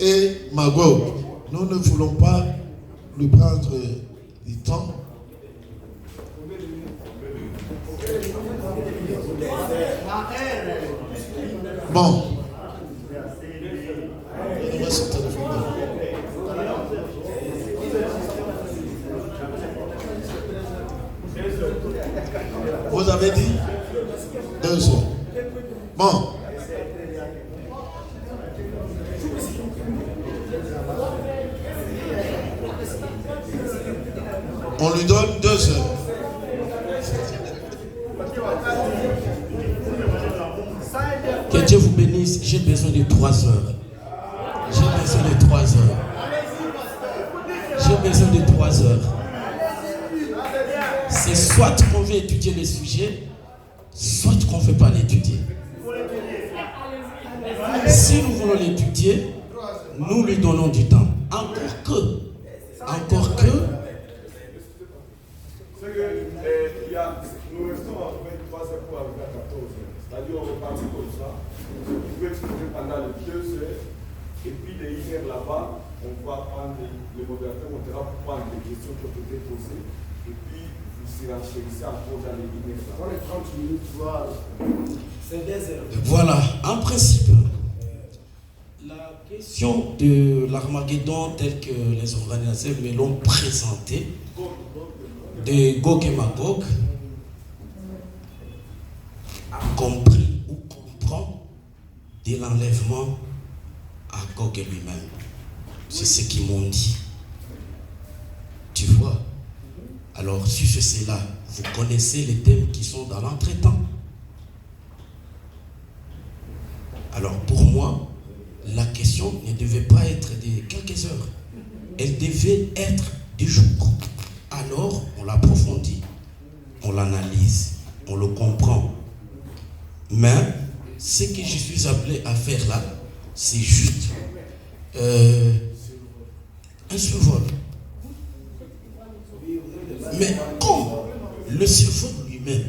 et Magog. Nous ne voulons pas lui prendre du temps. Bon. Vous avez dit 2 heures. Bon. On lui donne 2 heures. Que Dieu vous bénisse. J'ai besoin de 3 heures. J'ai besoin de 3 heures. J'ai besoin de 3 heures. C'est soit qu'on veut étudier le sujet, soit qu'on ne veut pas l'étudier. Si nous voulons l'étudier, nous lui donnons du temps. Encore que, nous restons à 23 heures pour arriver à 14 heures. C'est-à-dire on repartit comme ça. Vous pouvez expliquer pendant les 2 heures. Et puis les 1 heure là-bas, on va prendre, le modérateur montera pour prendre les questions qui ont été posées. Et puis vous s'enchérissez encore dans les 1 heure. Dans les 30 minutes, c'est 2 heures. Voilà, en principe, la question de l'Armageddon telle que les organisateurs me l'ont présentée, de Gog et Magog, a compris ou comprend de l'enlèvement à Gog et lui-même. C'est ce qu'ils m'ont dit. Tu vois? Alors, si c'est là, vous connaissez les thèmes qui sont dans l'entretemps. Alors, pour moi, la question ne devait pas être de quelques heures. Elle devait être du jour. Alors, on l'approfondit, on l'analyse, on le comprend. Mais, ce que je suis appelé à faire là, c'est juste un survol. Mais comme le survol lui-même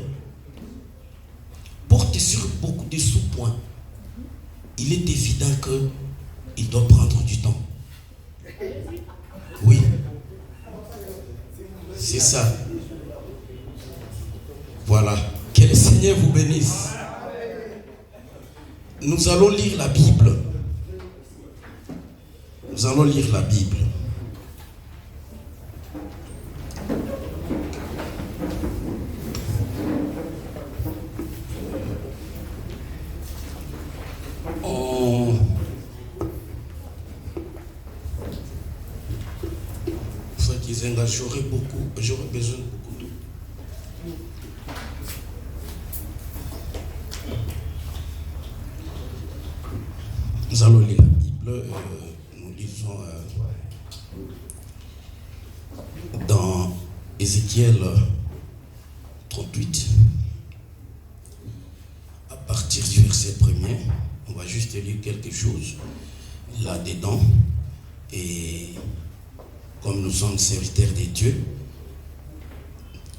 porte sur beaucoup de sous-points, il est évident qu'il doit prendre du temps. Oui. C'est ça. Voilà. Que le Seigneur vous bénisse. Nous allons lire la Bible. Nous allons lire la Bible. J'aurais besoin de beaucoup d'eau. Nous allons lire la Bible. Nous lisons dans Ézéchiel 38, à partir du verset 1er. On va juste lire quelque chose là-dedans. Et comme nous sommes serviteurs de Dieu,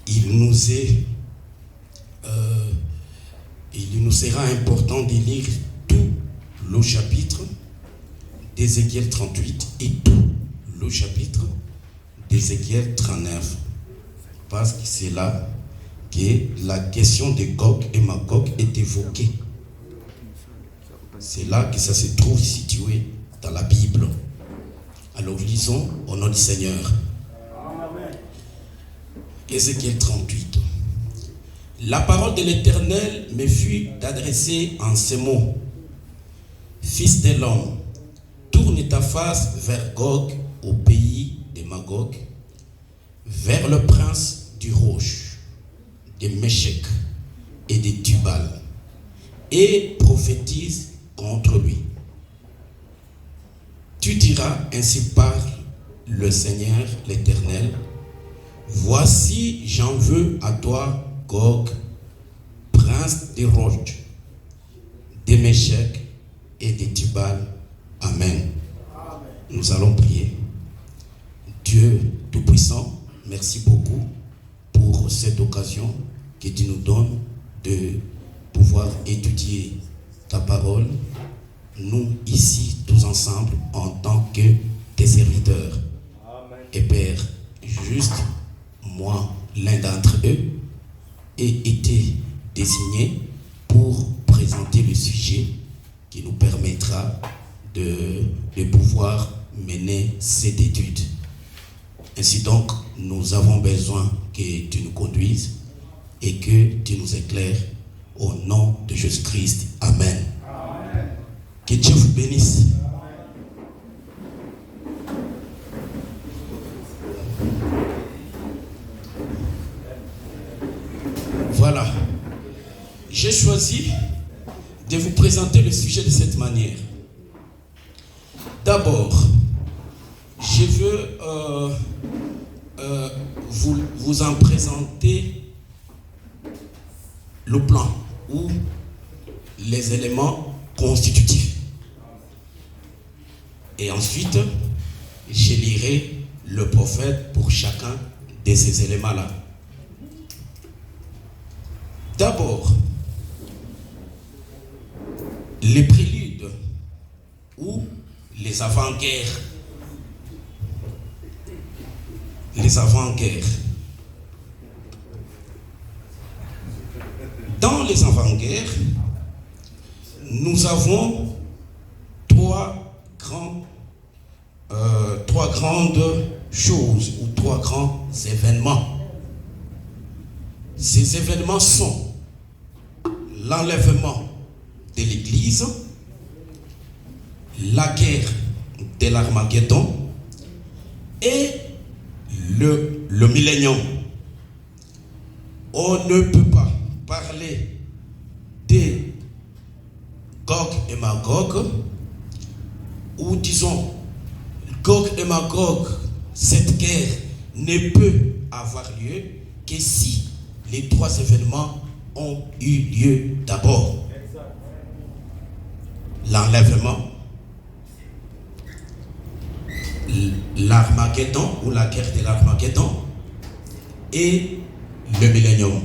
il nous sera important de lire tout le chapitre d'Ézéchiel 38 et tout le chapitre d'Ézéchiel 39. Parce que c'est là que la question de Gog et Magog est évoquée. C'est là que ça se trouve situé dans la Bible. Alors lisons au nom du Seigneur. Ézéchiel 38. La parole de l'Éternel me fut adressée en ces mots. Fils de l'homme, tourne ta face vers Gog au pays de Magog, vers le prince du Roche, de Méchec et de Tubal, et prophétise contre lui. Tu diras, ainsi parle le Seigneur l'Éternel, voici j'en veux à toi, Gog, prince des roches, des Méchec et des Tubal. Amen. Nous allons prier. Dieu Tout-Puissant, merci beaucoup pour cette occasion que tu nous donnes de pouvoir étudier ta parole. Nous, ici, tous ensemble, en tant l'un d'entre eux ait été désigné pour présenter le sujet qui nous permettra de pouvoir mener cette étude. Ainsi donc, nous avons besoin que tu nous conduises et que tu nous éclaires au nom de Jésus-Christ. Amen. Amen. Que Dieu vous bénisse. Voilà. J'ai choisi de vous présenter le sujet de cette manière. D'abord, je veux vous en présenter le plan ou les éléments constitutifs. Et ensuite, je lirai le prophète pour chacun de ces éléments-là. D'abord, les préludes ou les avant-guerres. Les avant-guerres. Dans les avant-guerres, nous avons trois grandes choses ou trois grands événements. Ces événements sont l'enlèvement de l'Église, la guerre de l'Armageddon et le millénium. On ne peut pas parler de Gog et Magog, ou disons Gog et Magog, cette guerre ne peut avoir lieu que si les trois événements ont eu lieu d'abord. L'enlèvement, l'Armageddon ou la guerre de l'Armageddon et le millénium.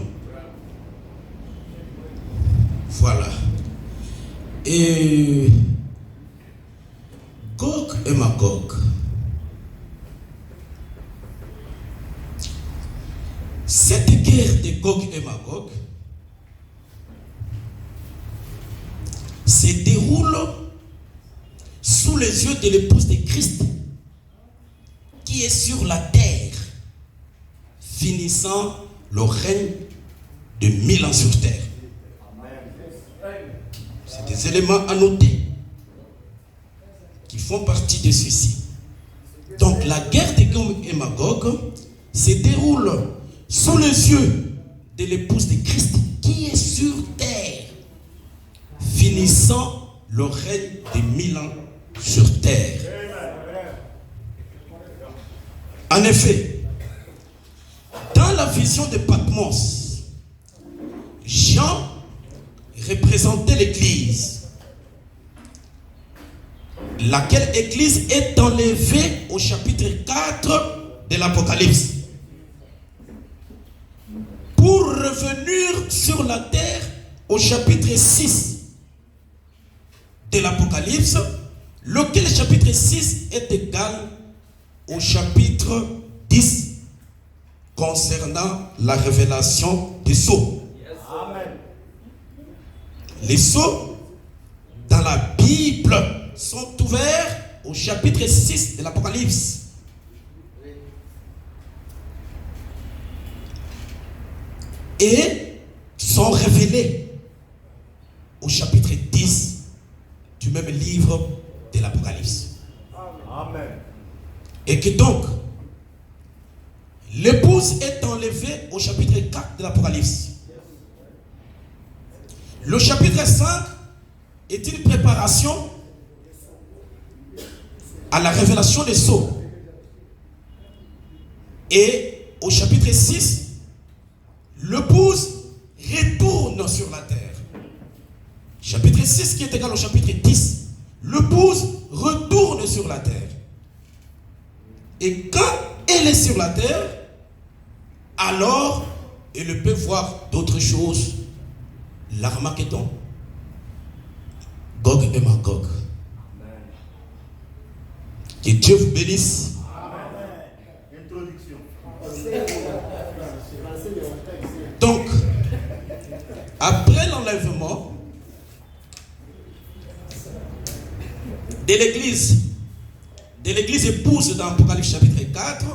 Voilà. Et Gog et Magog. Cette guerre de Gog et Magog se déroule sous les yeux de l'épouse de Christ qui est sur la terre, finissant le règne de 1000 ans sur terre. C'est des éléments à noter qui font partie de ceci. Donc la guerre de Gog et Magog se déroule sous les yeux de l'épouse de Christ qui est sur terre, finissant le règne de 1000 ans sur terre. En effet, dans la vision de Patmos, Jean représentait l'Église, laquelle Église est enlevée au chapitre 4 de l'Apocalypse, pour revenir sur la terre au chapitre 6 de l'Apocalypse, lequel chapitre 6 est égal au chapitre 10 concernant la révélation des sceaux. Amen. Les sceaux dans la Bible sont ouverts au chapitre 6 de l'Apocalypse. Et sont révélés au chapitre 10 du même livre de l'Apocalypse. Amen. Et que donc, l'épouse est enlevée au chapitre 4 de l'Apocalypse. Le chapitre 5 est une préparation à la révélation des sceaux. Et au chapitre 6, l'épouse retourne sur la terre. Chapitre 6 qui est égal au chapitre 10. L'épouse retourne sur la terre. Et quand elle est sur la terre, alors elle peut voir d'autres choses. L'Armageddon, Gog et Magog. Que Dieu vous bénisse. Amen. Introduction. de l'église épouse dans Apocalypse chapitre 4,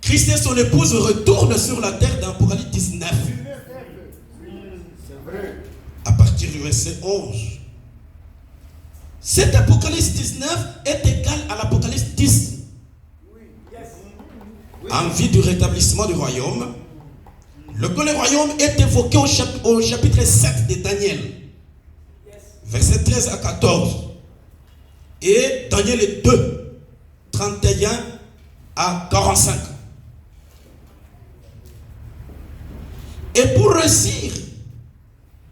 Christ et son épouse retournent sur la terre dans Apocalypse 19. À partir du verset 11. Cet Apocalypse 19 est égal à l'Apocalypse 10. En vue du rétablissement du royaume, le royaume est évoqué au chapitre 7 de Daniel, verset 13 à 14. Et Daniel 2, 31 à 45. Et pour réussir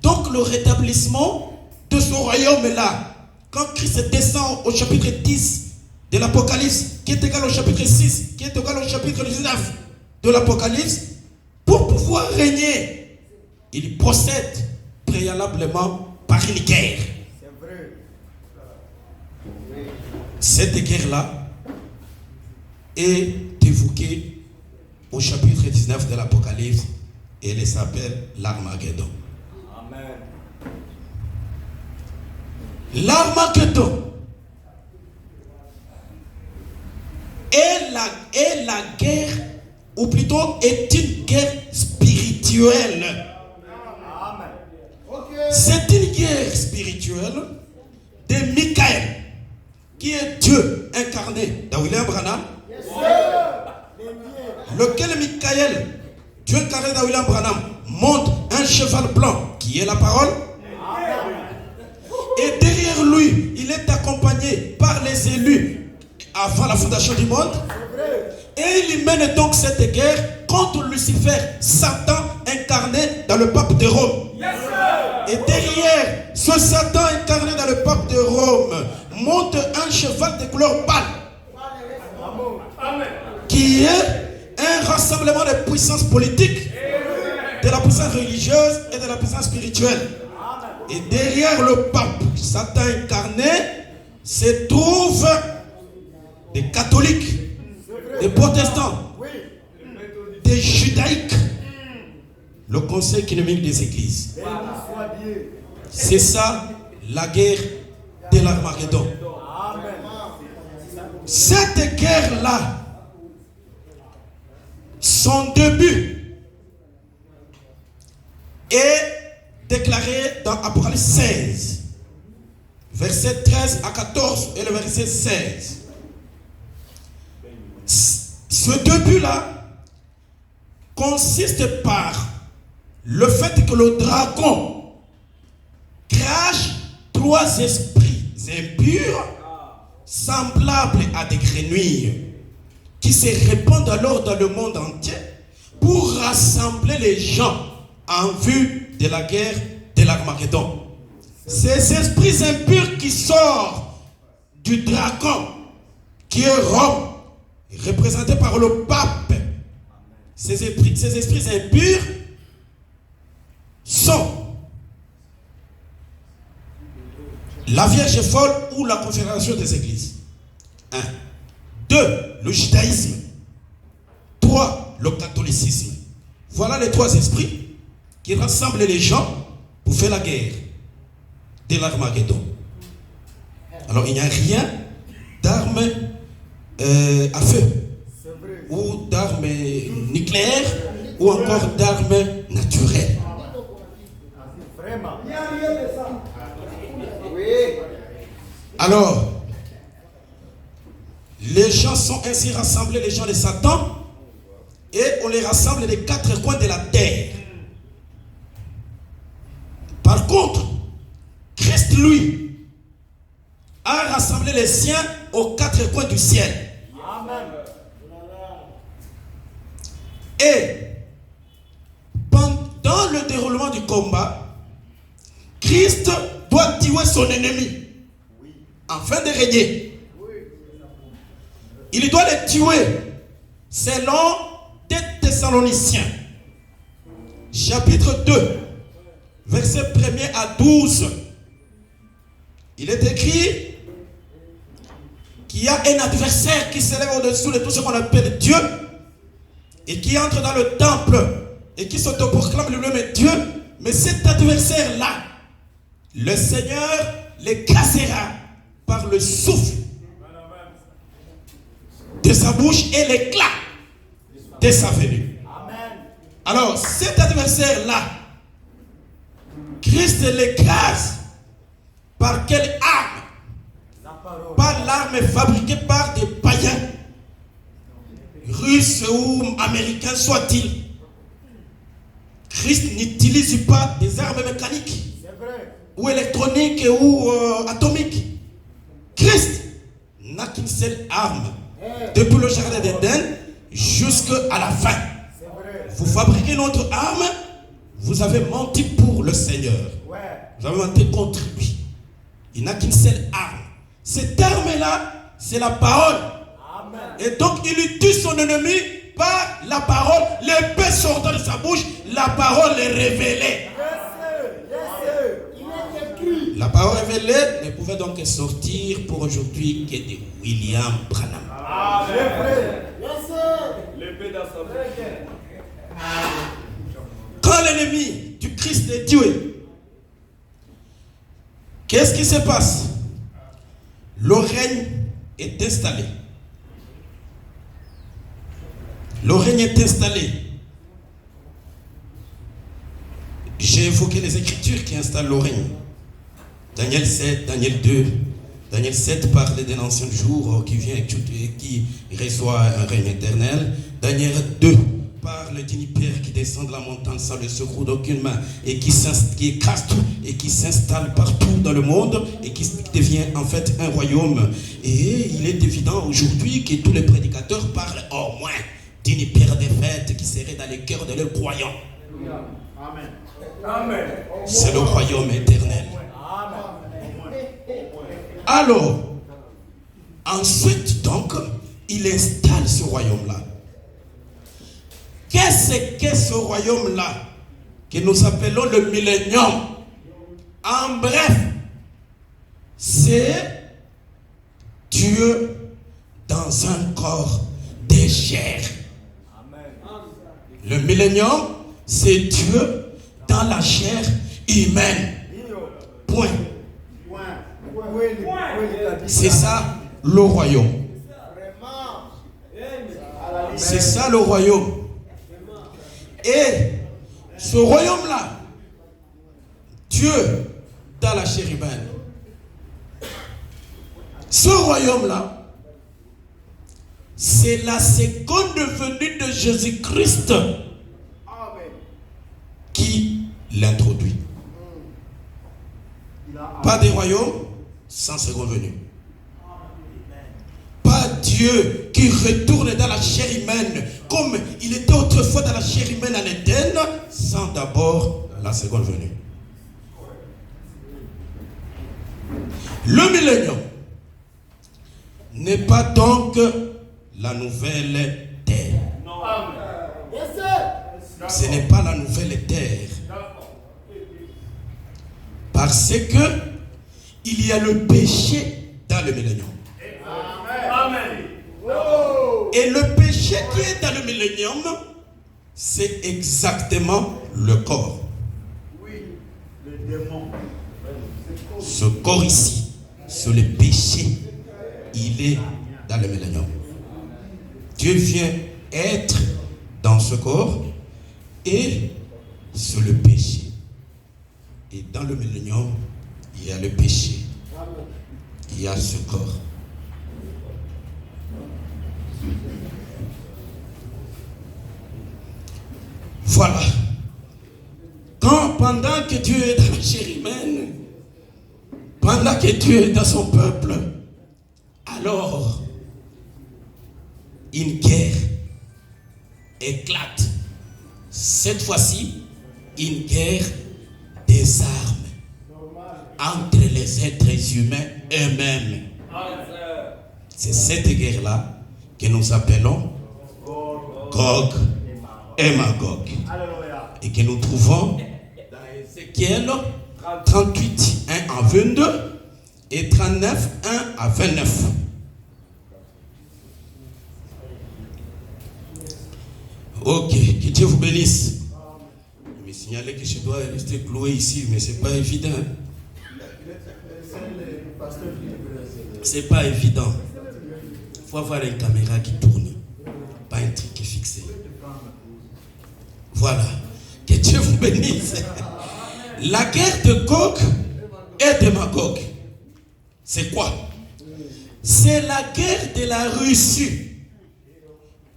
donc le rétablissement de ce royaume-là, quand Christ descend au chapitre 10 de l'Apocalypse, qui est égal au chapitre 6, qui est égal au chapitre 19 de l'Apocalypse, pour pouvoir régner, il procède préalablement par une guerre. Cette guerre-là est évoquée au chapitre 19 de l'Apocalypse et elle s'appelle l'Armageddon. Amen. L'Armageddon est la guerre, ou plutôt est une guerre spirituelle. Amen. C'est une guerre spirituelle de Michael, qui est Dieu incarné dans William Branham, lequel Michael, Dieu incarné dans William Branham, monte un cheval blanc qui est la parole. Et derrière lui, il est accompagné par les élus avant la fondation du monde. Et il mène donc cette guerre contre Lucifer, Satan incarné dans le pape de Rome. Et derrière ce Satan incarné dans le pape de Rome monte un cheval de couleur pâle, qui est un rassemblement de puissances politiques, de la puissance religieuse et de la puissance spirituelle. Et derrière le pape Satan incarné se trouvent des catholiques, des protestants, des judaïques, le conseil économique des églises. C'est ça la guerre de l'Armageddon. Cette guerre-là, son début est déclaré dans Apocalypse 16, verset 13 à 14 et le verset 16. Ce début-là consiste par le fait que le dragon crache 3 esprits impurs semblables à des grenouilles qui se répandent alors dans le monde entier pour rassembler les gens en vue de la guerre de l'Armageddon. Ces esprits impurs qui sortent du dragon, qui est Rome, représenté par le pape, ces esprits impurs sont la Vierge folle ou la confédération des églises. 1. 2. Le judaïsme. 3. Le catholicisme. Voilà les 3 esprits qui rassemblent les gens pour faire la guerre de l'Armageddon. Alors il n'y a rien d'armes à feu, ou d'armes nucléaires, ou encore d'armes naturelles. Alors, les gens sont ainsi rassemblés, les gens de Satan, et on les rassemble des 4 coins de la terre. Par contre, Christ, lui, a rassemblé les siens aux 4 coins du ciel. Amen. Et pendant le déroulement du combat, Christ doit tuer son ennemi afin de régner. Il doit les tuer selon 2 Thessaloniciens, chapitre 2, verset 1er à 12. Il est écrit qu'il y a un adversaire qui s'élève au-dessous de tout ce qu'on appelle Dieu et qui entre dans le temple et qui s'autoproclame lui-même Dieu. Mais cet adversaire-là, le Seigneur l'écrasera par le souffle de sa bouche et l'éclat de sa venue. Alors, cet adversaire-là, Christ l'écrase par quelle arme? Par l'arme fabriquée par des païens, russes ou américains soient-ils. Christ n'utilise pas des armes mécaniques ou électroniques ou atomiques. Christ n'a qu'une seule arme. Depuis le jardin d'Éden jusqu'à la fin. Vous fabriquez une autre arme, vous avez menti pour le Seigneur. Vous avez menti contre lui. Il n'a qu'une seule arme. Cette arme-là, c'est la parole. Et donc il tue son ennemi par la parole. L'épée sortant de sa bouche, la parole est révélée. La parole révélée ne pouvait donc sortir pour aujourd'hui que de William Branham. Quand l'ennemi du Christ est tué, qu'est-ce qui se passe? Le règne est installé. Le règne est installé. J'ai évoqué les Écritures qui installent le règne. Daniel 7, Daniel 2. Daniel 7 parle d'un ancien jour qui vient et qui reçoit un règne éternel. Daniel 2 parle d'une pierre qui descend de la montagne sans le secours d'aucune main et qui écrase tout et qui s'installe partout dans le monde et qui devient en fait un royaume. Et il est évident aujourd'hui que tous les prédicateurs parlent au moins d'une pierre défaite qui serait dans les cœurs de leurs croyants. Amen. C'est le royaume éternel. Alors, ensuite donc, il installe ce royaume-là. Qu'est-ce que ce royaume-là que nous appelons le millénium? En bref, c'est Dieu dans un corps de chair. Le millénium, c'est Dieu dans la chair humaine. Point. C'est ça le royaume. C'est ça le royaume. Et ce royaume-là, Dieu dans la chair humaine, ce royaume-là, c'est la seconde venue de Jésus-Christ qui l'introduit. Pas des royaumes sans seconde venue. Pas Dieu qui retourne dans la chair humaine comme il était autrefois dans la chair humaine en Éden sans d'abord la seconde venue. Le millénium n'est pas donc la nouvelle terre. Ce n'est pas la nouvelle terre. Parce que il y a le péché dans le millénium. Et le péché qui est dans le millénium, c'est exactement le corps. Ce corps ici, c'est le péché. Il est dans le millénium. Dieu vient être dans ce corps et c'est le péché. Et dans le millénium, il y a le péché. Il y a ce corps. Voilà. Pendant que Dieu est dans la chair humaine, pendant que Dieu est dans son peuple, alors une guerre éclate. Cette fois-ci, une guerre des armes entre les êtres humains eux-mêmes. C'est cette guerre-là que nous appelons Gog et Magog. Et que nous trouvons dans Ézéchiel 38, 1 à 22 et 39, 1 à 29. Ok, que Dieu vous bénisse. Il me signalait que je dois rester cloué ici, mais ce n'est pas évident. C'est pas évident. Il faut avoir une caméra qui tourne, pas un truc qui est fixé. Voilà. Que Dieu vous bénisse. La guerre de Gog et de Magog, c'est quoi? C'est la guerre de la Russie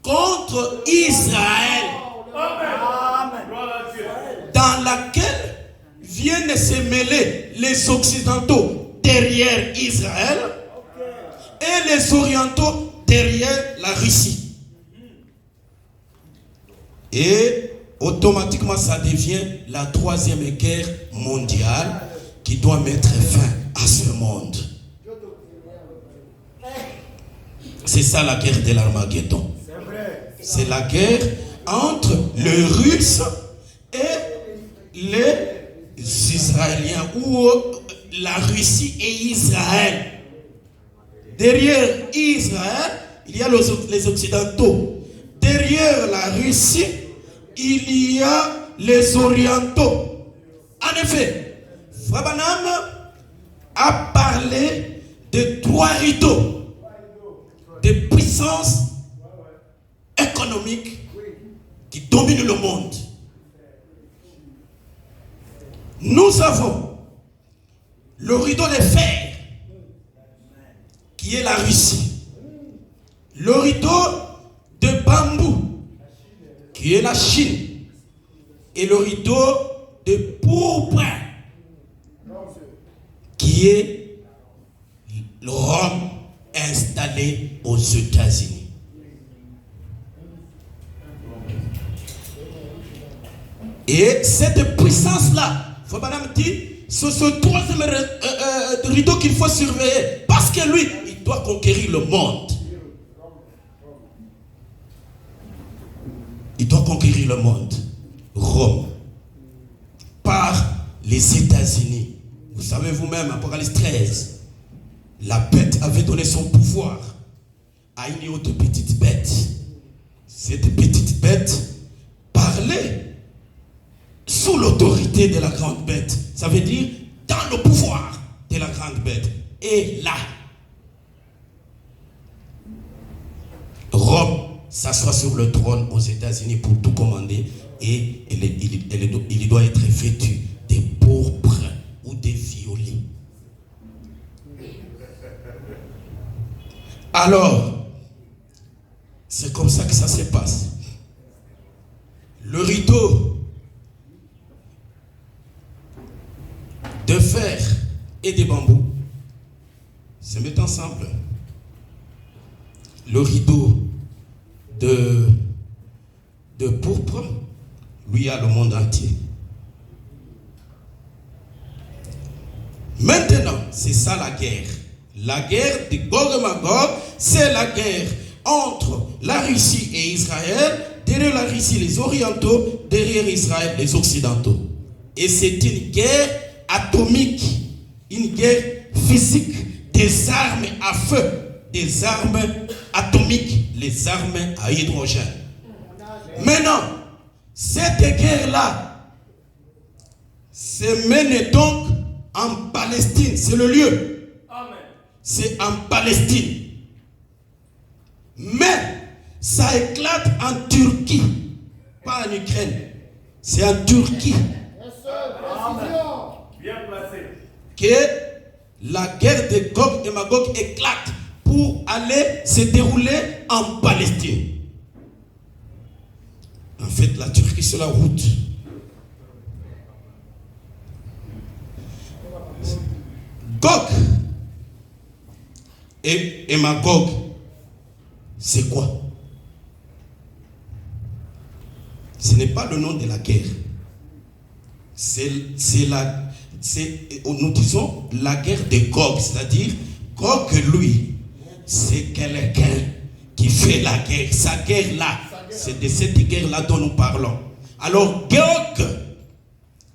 contre Israël, dans laquelle viennent se mêler les Occidentaux derrière Israël et les Orientaux derrière la Russie. Et automatiquement, ça devient la troisième guerre mondiale qui doit mettre fin à ce monde. C'est ça la guerre de l'Armageddon. C'est la guerre entre les Russes et les Israéliens, ou la Russie et Israël. Derrière Israël, il y a les Occidentaux. Derrière la Russie, il y a les Orientaux. En effet, Fabanam a parlé de trois rideaux de puissance économique qui domine le monde. Nous avons le rideau de fer qui est la Russie, le rideau de bambou qui est la Chine, et le rideau de pourpre qui est Rome, installé aux États-Unis. Et cette puissance-là, il faut madame dire, c'est ce troisième rideau qu'il faut surveiller, parce que lui, il doit conquérir le monde. Il doit conquérir le monde. Rome, par les États-Unis. Vous savez vous-même, Apocalypse 13, la bête avait donné son pouvoir à une autre petite bête. Cette petite bête parlait sous l'autorité de la grande bête. Ça veut dire dans le pouvoir de la grande bête. Et là, Rome s'assoit sur le trône aux États-Unis pour tout commander, et il doit être vêtu des pourpres ou des violets. Alors, c'est comme ça que ça se passe. Le rideau de fer et de bambou se mettent ensemble. Le rideau de pourpre, lui, a le monde entier. Maintenant, c'est ça la guerre. La guerre de Gog et Magog, c'est la guerre entre la Russie et Israël. Derrière la Russie, les Orientaux, derrière Israël, les Occidentaux. Et c'est une guerre atomique, une guerre physique, des armes à feu, des armes atomiques, les armes à hydrogène. Maintenant, cette guerre-là se mène donc en Palestine, c'est le lieu. C'est en Palestine. Mais ça éclate en Turquie, pas en Ukraine. C'est en Turquie. Bien placé. Que la guerre de Gog et Magog éclate pour aller se dérouler en Palestine. En fait, la Turquie, c'est la route. Gog et Magog, c'est quoi? Ce n'est pas le nom de la guerre. Nous disons la guerre de Gog, c'est-à-dire Gog, lui, c'est quelqu'un qui fait la guerre. Sa guerre là, c'est de cette guerre là dont nous parlons. Alors Gog,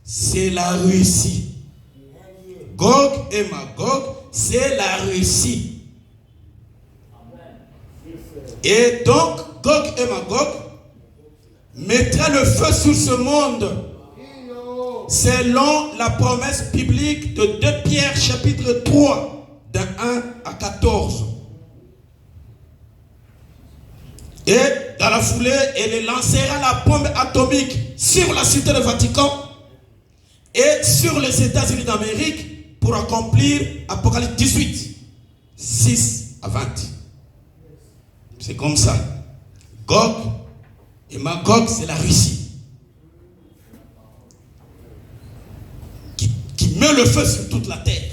c'est la Russie. Gog et Magog, c'est la Russie. Et donc, Gog et Magog mettra le feu sur ce monde selon la promesse biblique de 2 Pierre chapitre 3 de 1 à 14. Et dans la foulée, elle lancera la bombe atomique sur la cité du Vatican et sur les États-Unis d'Amérique pour accomplir Apocalypse 18, 6 à 20. C'est comme ça. Gog et Magog, c'est la Russie qui met le feu sur toute la terre.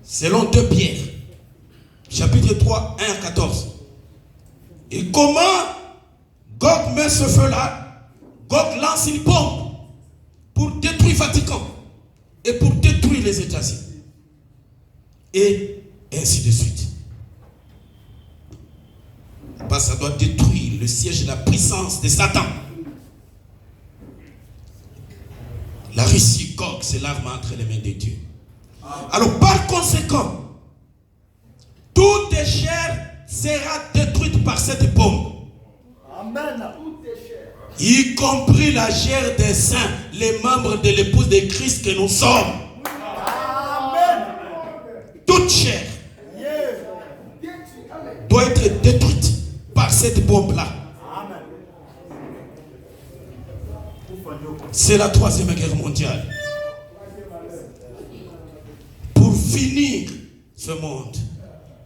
Selon 2 Pierre, chapitre 3, 1 à 14. Et comment Gog met ce feu-là? Gog lance une bombe pour détruire le Vatican et pour détruire les États-Unis. Et ainsi de suite. Parce que ça doit détruire le siège de la puissance de Satan. La Russie, Gog, c'est l'arme entre les mains de Dieu. Alors par conséquent, toute chair sera détruite par cette bombe. Amen. Y compris la chair des saints, les membres de l'épouse de Christ que nous sommes. Amen. Toute chair doit être détruite par cette bombe-là. Amen. C'est la 3e guerre mondiale. Pour finir ce monde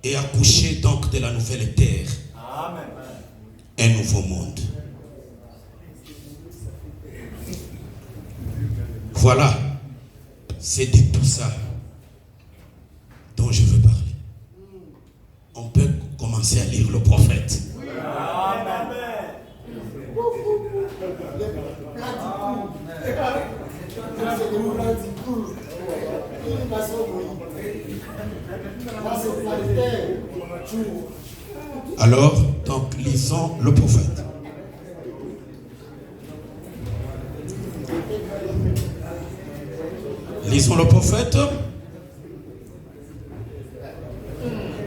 et accoucher donc de la nouvelle terre. Amen. Un nouveau monde. Voilà. C'est de tout ça dont je veux parler. On peut commencer à lire le prophète. Amen. Alors, donc, lisons le prophète. Lisons le prophète.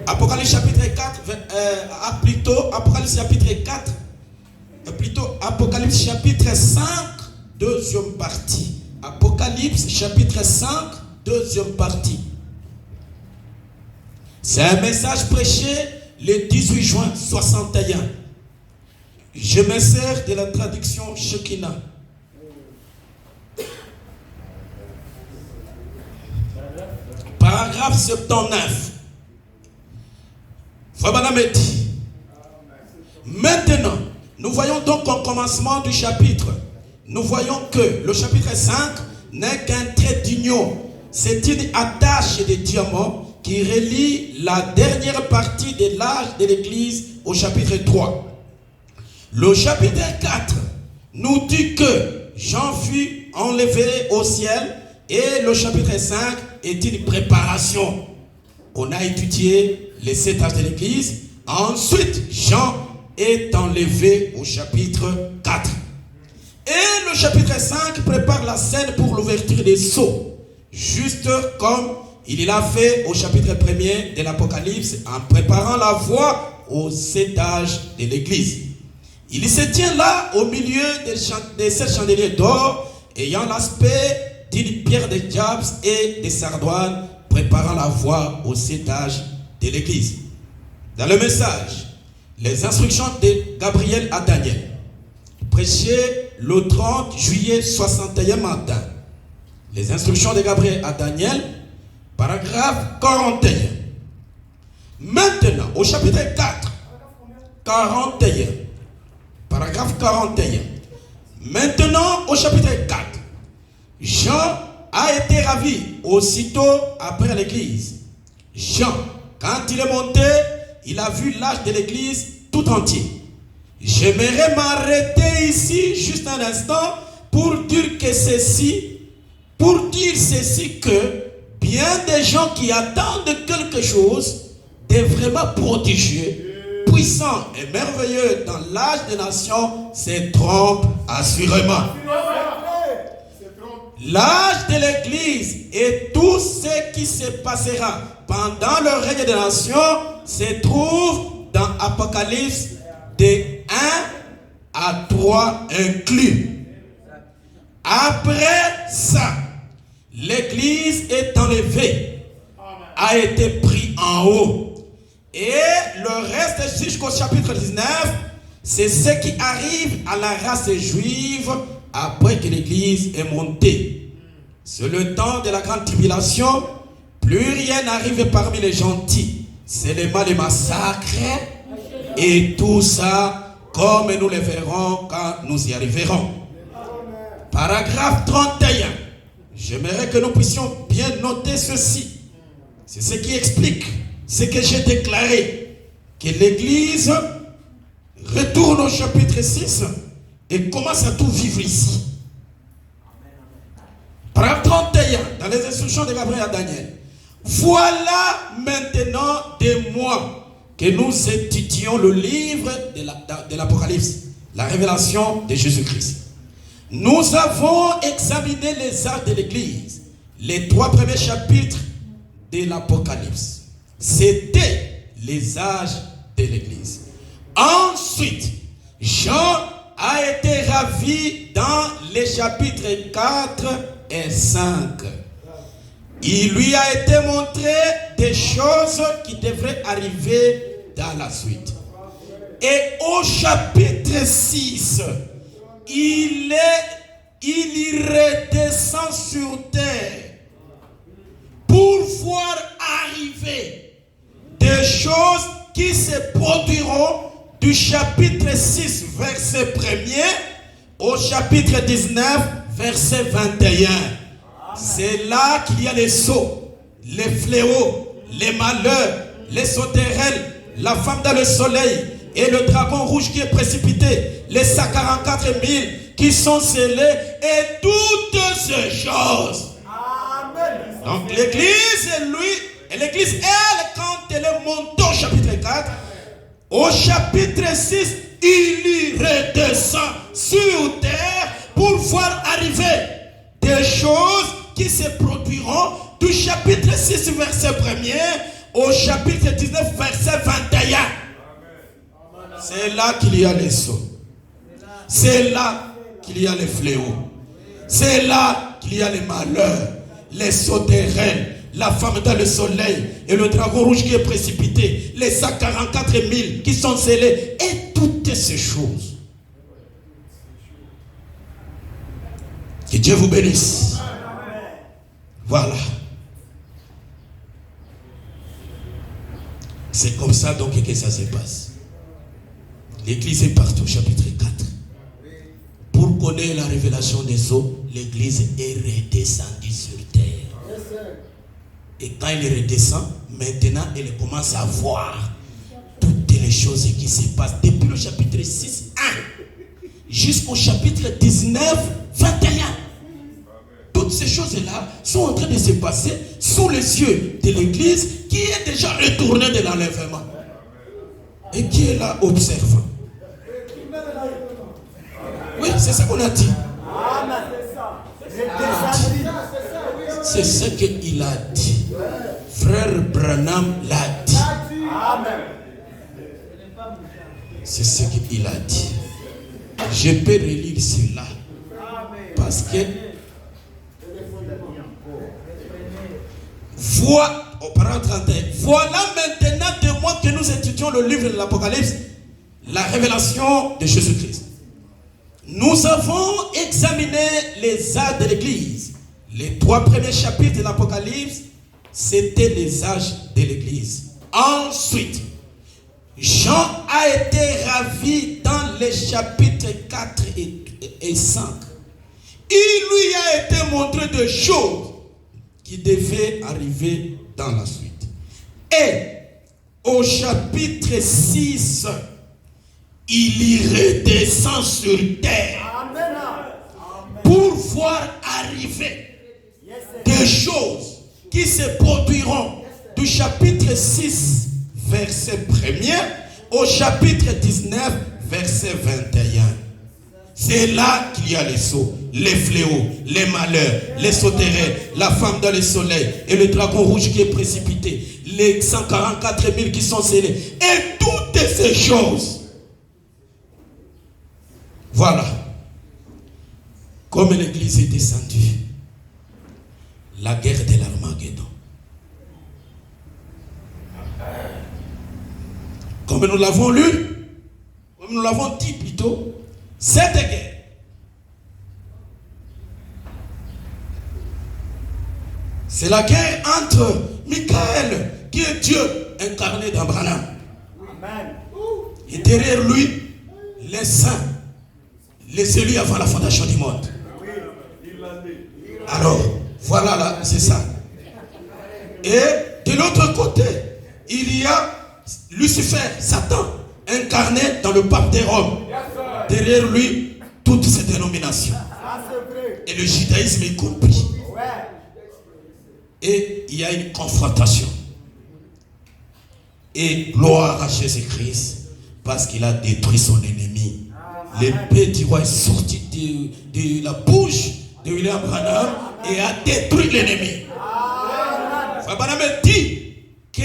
Apocalypse chapitre 4, Apocalypse chapitre 4, plutôt Apocalypse chapitre 5, deuxième partie. Apocalypse chapitre 5, deuxième partie. C'est un message prêché le 18 juin 61. Je me sers de la traduction Shekinah. Paragraphe 79. Frère me dit, maintenant, nous voyons donc au commencement du chapitre, nous voyons que le chapitre 5 n'est qu'un trait d'union. C'est une attache de diamant qui relie la dernière partie de l'âge de l'Église au chapitre 3. Le chapitre 4 nous dit que Jean fut enlevé au ciel et le chapitre 5 est une préparation. On a étudié les 7 âges de l'Église. Ensuite, Jean est enlevé au chapitre 4. Et le chapitre 5 prépare la scène pour l'ouverture des sceaux. Juste comme il l'a fait au chapitre 1er de l'Apocalypse en préparant la voie aux 7 âges de l'Église. Il se tient là au milieu des 7 chandeliers d'or ayant l'aspect d'une pierre de diable et de sardoine préparant la voie aux 7 âges de l'Église. Dans le message, les instructions de Gabriel à Daniel, prêché le 30 juillet 61 matin. Les instructions de Gabriel à Daniel, paragraphe 41. Maintenant, au chapitre 4, 41. Paragraphe 41. Maintenant, au chapitre 4, Jean a été ravi aussitôt après l'Église. Jean, quand il est monté, il a vu l'âge de l'Église tout entier. J'aimerais m'arrêter ici juste un instant pour dire ceci que bien des gens qui attendent quelque chose de vraiment prodigieux, puissant et merveilleux dans l'âge des nations se trompent assurément. L'âge de l'Église et tout ce qui se passera pendant le règne des nations se trouve dans Apocalypse de 1 à 3 inclus. Après ça, l'Église est enlevée a été pris en haut. Et le reste jusqu'au chapitre 19, c'est ce qui arrive à la race juive après que l'Église est montée. C'est le temps de la grande tribulation. Plus rien n'arrive parmi les gentils. Seulement les massacres et tout ça, comme nous le verrons quand nous y arriverons. Paragraphe 31. J'aimerais que nous puissions bien noter ceci. C'est ce qui explique ce que j'ai déclaré, que l'Église retourne au chapitre 6 et commence à tout vivre ici. Paragraphe 31, dans les instructions de Gabriel à Daniel. Voilà maintenant des mois que nous étudions le livre de l'Apocalypse, la révélation de Jésus-Christ. Nous avons examiné les arts de l'Église, les 3 premiers chapitres de l'Apocalypse. C'était les âges de l'Église. Ensuite, Jean a été ravi dans les chapitres 4 et 5. Il lui a été montré des choses qui devraient arriver dans la suite. Et au chapitre 6, il redescend sur terre pour voir arriver des choses qui se produiront du chapitre 6, verset 1er, au chapitre 19, verset 21. C'est là qu'il y a les sauts, les fléaux, les malheurs, les sauterelles, la femme dans le soleil et le dragon rouge qui est précipité, les 144 000 qui sont scellés et toutes ces choses. Amen. Donc l'Église, l'Église, elle, quand elle est montée au chapitre 4, au chapitre 6, il y redescend sur terre pour voir arriver des choses qui se produiront du chapitre 6, verset 1er au chapitre 19, verset 21. C'est là qu'il y a les sauts. C'est là qu'il y a les fléaux. C'est là qu'il y a les malheurs, les sauterelles, la femme dans le soleil et le dragon rouge qui est précipité, les 144 000 qui sont scellés et toutes ces choses. Que Dieu vous bénisse. Voilà. C'est comme ça donc que ça se passe. L'Église est partie au chapitre 4. Pour connaître la révélation des eaux, l'Église est redescendue sur terre. Et quand elle redescend, maintenant elle commence à voir toutes les choses qui se passent. Depuis le chapitre 6, 1 jusqu'au chapitre 19, 21. Toutes ces choses-là sont en train de se passer sous les yeux de l'Église qui est déjà retournée de l'enlèvement. Et qui est là observant. Oui, c'est ça qu'on a dit. C'est ce qu'il a dit. Frère Branham l'a dit. C'est ce qu'il a dit. Je peux relire cela. Parce que voilà maintenant des mois que nous étudions le livre de l'Apocalypse, la révélation de Jésus-Christ. Nous avons examiné les âges de l'Église. Les 3 premiers chapitres de l'Apocalypse, c'était les âges de l'Église. Ensuite, Jean a été ravi dans les chapitres 4 et 5. Il lui a été montré des choses qui devaient arriver dans la suite. Et au chapitre 6, il y redescend sur terre pour voir arriver des choses qui se produiront du chapitre 6, verset 1er au chapitre 19, verset 21. C'est là qu'il y a les sauts, les fléaux, les malheurs, les sauterelles, la femme dans le soleil et le dragon rouge qui est précipité, les 144 000 qui sont scellés et toutes ces choses. Voilà. Comme l'Église est descendue, la guerre de l'Armageddon. comme nous l'avons lu, comme nous l'avons dit plutôt, cette guerre c'est la guerre entre Michael, qui est Dieu incarné dans Branham, et derrière lui, les saints, les élus avant la fondation du monde. Alors, voilà là, c'est ça. Et de l'autre côté, il y a Lucifer, Satan, incarné dans le pape des Roms. Derrière lui, toutes ces dénominations. Et le judaïsme y compris. Et il y a une confrontation. Et gloire à Jésus-Christ, parce qu'il a détruit son ennemi. L'épée du roi est sortie de la bouche de William Branham et a détruit l'ennemi. Branham dit que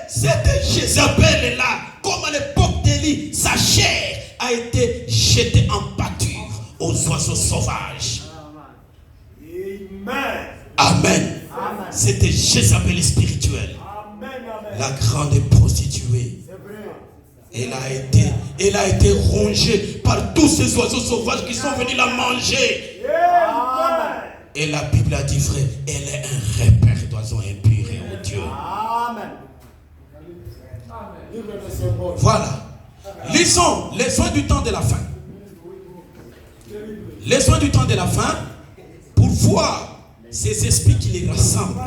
cette Jézabel-là, comme à l'époque d'Élie, sa chair a été jetée en pâture aux oiseaux sauvages. Amen. C'était Jézabel spirituelle. La grande prostituée. Elle a été rongée par tous ces oiseaux sauvages qui sont venus la manger. Et la Bible a dit, frère, elle est un repère d'oiseaux impurs et odieux. Voilà. Lisons les soins du temps de la fin. Les soins du temps de la fin, pour voir ces esprits qui les rassemblent.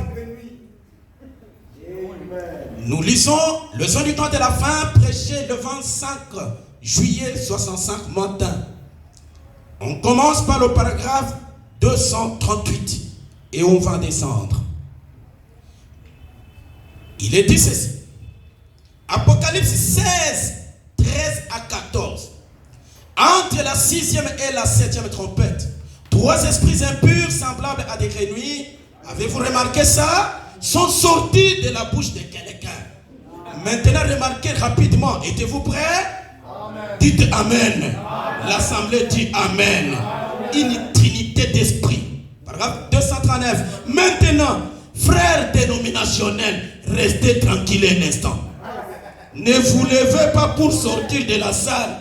Nous lisons le soin du temps de la fin, prêché le 25 juillet 65 matin. On commence par le paragraphe 238 et on va descendre. Il est dit ceci. Apocalypse 16, 13 à 14. Entre la 6e et la 7e trompette, 3 esprits impurs semblables à des grenouilles, avez-vous remarqué ça? Sont sortis de la bouche de quelqu'un. Maintenant, remarquez rapidement. Êtes-vous prêts? Dites Amen. L'assemblée dit Amen. Une trinité d'esprit. Paragraphe 239. Maintenant, frères dénominationnels, restez tranquilles un instant. Ne vous levez pas pour sortir de la salle.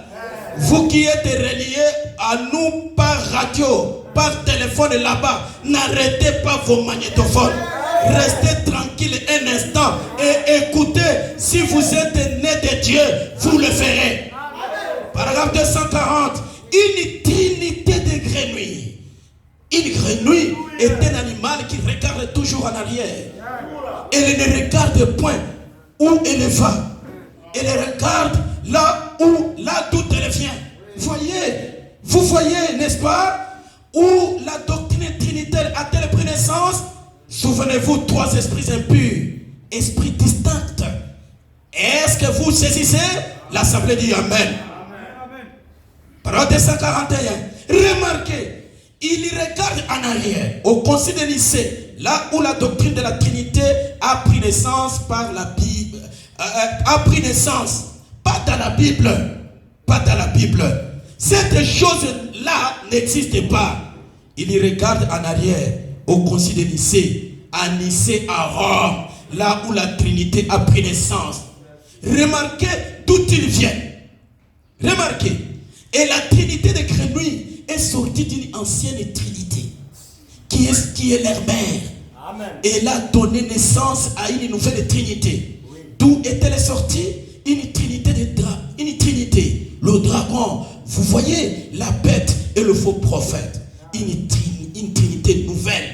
Vous qui êtes reliés à nous par radio, par téléphone là-bas, n'arrêtez pas vos magnétophones. Restez tranquille un instant et écoutez. Si vous êtes né de Dieu, vous le ferez. Paragraphe 240. Une trinité de grenouilles. Une grenouille est un animal qui regarde toujours en arrière. Elle ne regarde point où elle va. Elle regarde là d'où elle vient. Vous voyez, n'est-ce pas, où la doctrine trinitaire a-t-elle pris naissance? Souvenez-vous, 3 esprits impurs, esprits distincts. Est-ce que vous saisissez? L'assemblée dit Amen. Parole 241. Remarquez, il regarde en arrière, au concile de Nicée, là où la doctrine de la Trinité a pris naissance par la Bible. A pris naissance, pas dans la Bible. Pas dans la Bible. Cette chose-là n'existe pas. Il regarde en arrière, au concile de Nicée, à Rome, là où la Trinité a pris naissance. Remarquez d'où ils viennent. Remarquez. Et la Trinité de grenouilles est sortie d'une ancienne Trinité, qui est leur mère. Elle a donné naissance à une nouvelle Trinité. D'où est-elle sortie? Une Trinité une Trinité. Le dragon, vous voyez, la bête et le faux prophète. Une Trinité nouvelle.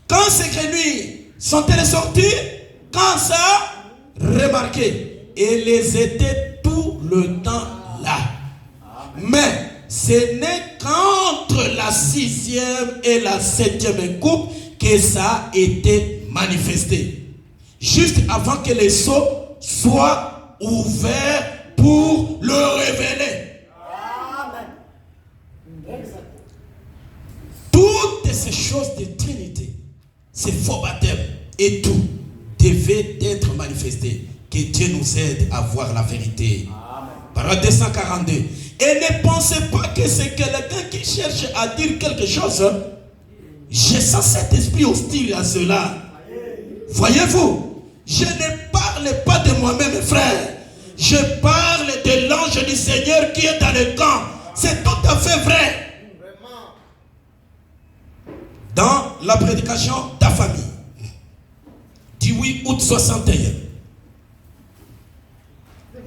Quand ces grenouilles sont-elles sorties? Quand ça? Remarquez, elles étaient tout le temps là. Mais ce n'est qu'entre la 6e et la 7e coupe que ça a été manifesté. Juste avant que les sceaux soient ouverts pour le révéler. Toutes ces choses de Trinité, ces faux baptêmes et tout, devaient être manifestés. Que Dieu nous aide à voir la vérité. Parole 242. Et ne pensez pas que c'est quelqu'un qui cherche à dire quelque chose. Je sens cet esprit hostile à cela. Voyez-vous, je ne parle pas de moi-même, frère. Je parle de l'ange du Seigneur qui est dans le camp. C'est tout à fait vrai. Dans la prédication Ta famille, du 8 août 61,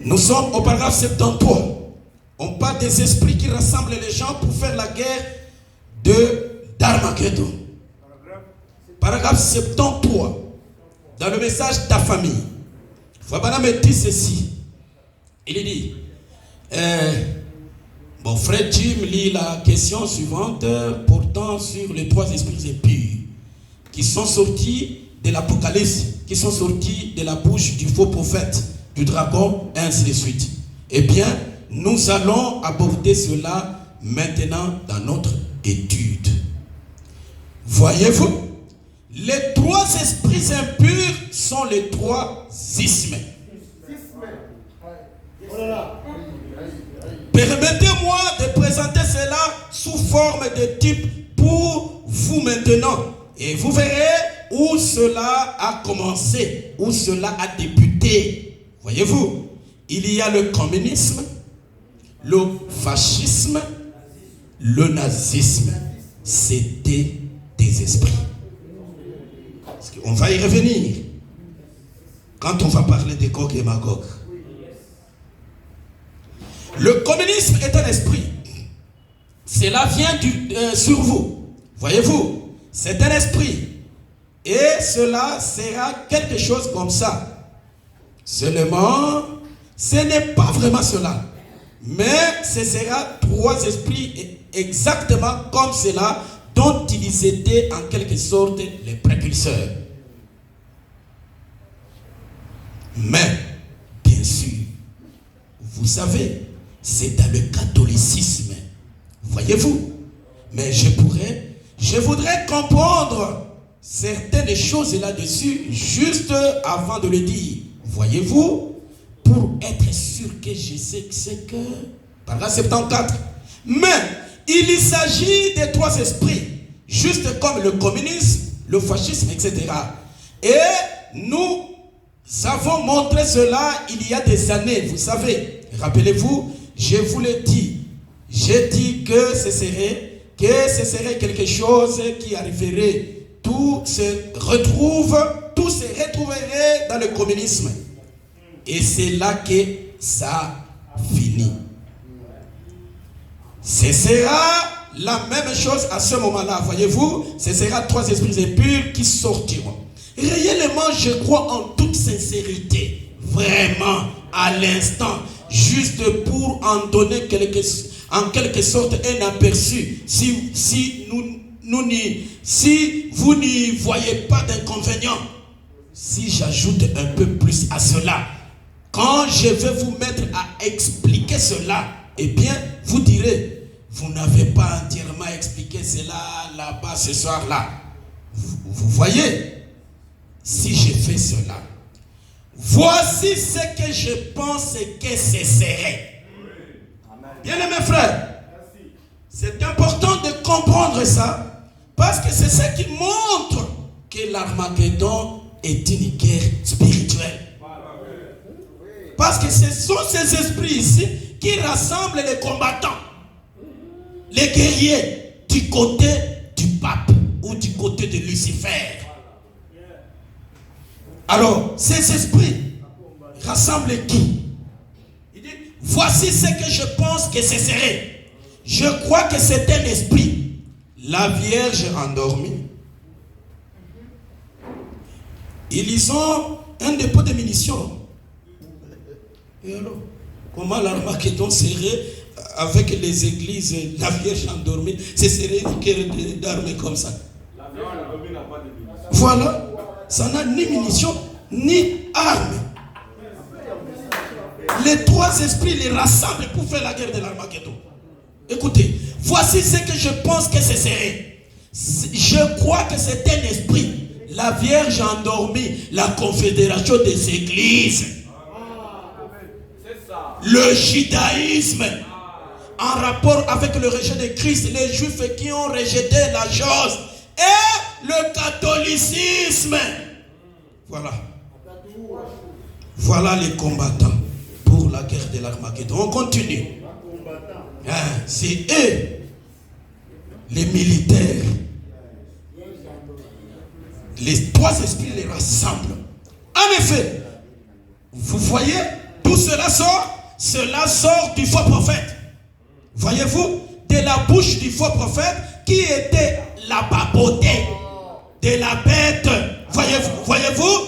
nous sommes au paragraphe 73. On parle des esprits qui rassemblent les gens pour faire la guerre d'Armageddon. Paragraphe 73. Dans le message Ta famille, Fabana me dit ceci. Il dit, bon, frère Jim lit la question suivante, portant sur les 3 esprits impurs qui sont sortis de l'Apocalypse, qui sont sortis de la bouche du faux prophète, du dragon, et ainsi de suite. Eh bien, nous allons aborder cela maintenant dans notre étude. Voyez-vous, les 3 esprits impurs sont les 3 ismes. Permettez-moi de présenter cela sous forme de type pour vous maintenant. Et vous verrez où cela a commencé, où cela a débuté. Voyez-vous, il y a le communisme, le fascisme, le nazisme. C'était des esprits. On va y revenir quand on va parler de Gog et Magog. Le communisme est un esprit. Cela vient sur vous. Voyez-vous, c'est un esprit. Et cela sera quelque chose comme ça. Seulement, ce n'est pas vraiment cela. Mais ce sera 3 esprits exactement comme cela, dont ils étaient en quelque sorte les précurseurs. Mais, bien sûr, vous savez, c'est dans le catholicisme. Voyez-vous? Mais je voudrais comprendre certaines choses là-dessus, juste avant de le dire. Voyez-vous? Pour être sûr que je sais que c'est que... Paragraphe 74. Mais, il s'agit des 3 esprits, juste comme le communisme, le fascisme, etc. Et nous avons montré cela il y a des années, vous savez. Rappelez-vous, je vous l'ai dit. J'ai dit que ce serait quelque chose qui arriverait. Tout se retrouverait dans le communisme. Et c'est là que ça finit. Ce sera la même chose à ce moment-là. Voyez-vous, ce sera 3 esprits impurs qui sortiront. Réellement, je crois en toute sincérité, vraiment, à l'instant, juste pour en donner en quelque sorte un aperçu. Si vous n'y voyez pas d'inconvénient, si j'ajoute un peu plus à cela, quand je vais vous mettre à expliquer cela, eh bien, vous direz, vous n'avez pas entièrement expliqué cela là-bas ce soir-là. Vous voyez, si je fais cela, voici ce que je pense que ce serait. Bien-aimés frères, c'est important de comprendre ça, parce que c'est ce qui montre que l'Armageddon est une guerre spirituelle. Parce que ce sont ces esprits ici qui rassemblent les combattants, les guerriers du côté du pape ou du côté de Lucifer. Alors, ces esprits rassemblent qui? Il dit, voici ce que je pense que ce serait. Je crois que c'est un esprit. La Vierge endormie. Ils ont un dépôt de munitions. Et alors, comment l'Armageddon serait avec les églises, la Vierge endormie? Ce serait une guerre d'armée comme ça. La Vierge endormie n'a pas de munitions. Voilà. Ça n'a ni munitions, ni armes. Les 3 esprits les rassemblent pour faire la guerre de l'Armageddon. Écoutez, voici ce que je pense que ce serait. Je crois que c'est un esprit. La Vierge endormie, la confédération des églises. C'est ça. Le judaïsme, en rapport avec le rejet de Christ, les juifs qui ont rejeté la chose, et le catholicisme. Voilà. Voilà les combattants pour pour la guerre de l'Armageddon. On continue. Hein, c'est eux, les militaires. Les trois esprits les rassemblent. En effet, vous voyez d'où cela sort? Cela sort du faux prophète. Voyez-vous, de la bouche du faux prophète qui était la papauté de la bête. Voyez-vous?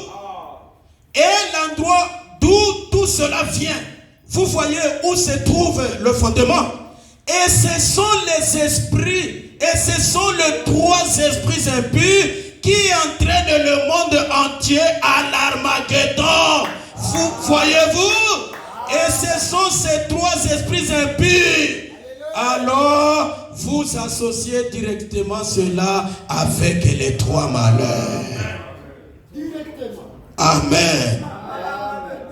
Et l'endroit d'où tout cela vient. Vous voyez où se trouve le fondement. Et ce sont les esprits, et ce sont les trois esprits impurs qui entraînent le monde entier à l'Armageddon. Vous voyez-vous? Et ce sont ces trois esprits impurs. Alors, vous associez directement cela avec les trois malheurs. Amen.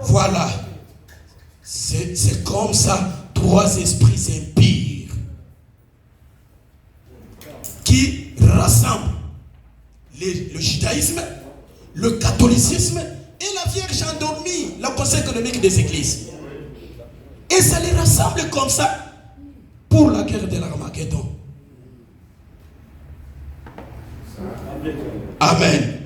Voilà. C'est comme ça, trois esprits impurs qui rassemblent le judaïsme, le catholicisme et la Vierge endormie, le conseil économique des églises. Et ça les rassemble comme ça pour la guerre de l'Armageddon. Amen.